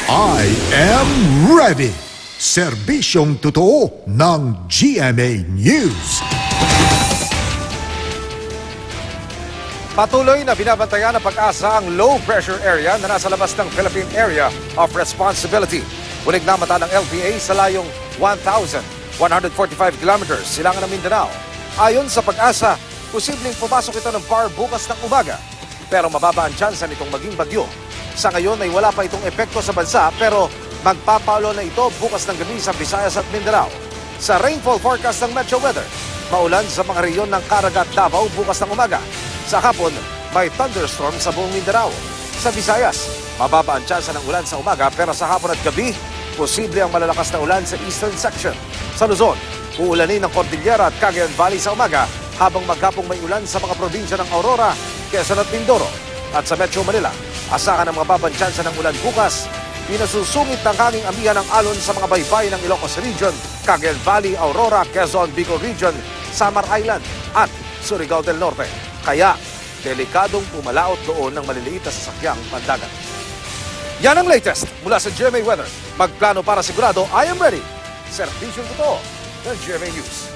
I am ready! Serbisyong totoo ng GMA News. Patuloy na binabantayan ng Pag-asa ang low-pressure area na nasa labas ng Philippine Area of Responsibility. Huling namata ng LPA sa layong 1,145 kilometers silangan ng Mindanao. Ayon sa Pag-asa, posibleng pumasok ito ng PAR bukas ng umaga. Pero mababa ang tsansa nitong maging bagyo. Sa ngayon ay wala pa itong epekto sa bansa pero magpapalo na ito bukas ng gabi sa Visayas at Mindanao. Sa rainfall forecast ng Metro Weather, maulan sa mga rehiyon ng Caraga at Davao bukas ng umaga. Sa hapon, may thunderstorm sa buong Mindanao. Sa Visayas, mababa ang tsansa ng ulan sa umaga pero sa hapon at gabi, posible ang malalakas na ulan sa eastern section. Sa Luzon, uulanin ng Cordillera at Cagayan Valley sa umaga habang maghapong may ulan sa mga probinsya ng Aurora, Quezon at Mindoro. At sa Metro Manila, asahan ang mababang tsansa ng ulan bukas. Pinasusungit ng hanging amihan ng alon sa mga baybayin ng Ilocos Region, Cagayan Valley, Aurora, Quezon, Bicol Region, Samar Island at Surigao del Norte. Kaya, delikadong pumalaot doon ng maliliit na sasakyang pandagat. Yan ang latest mula sa GMA Weather. Magplano para sigurado, I am ready. Serbisyong totoo ng GMA News.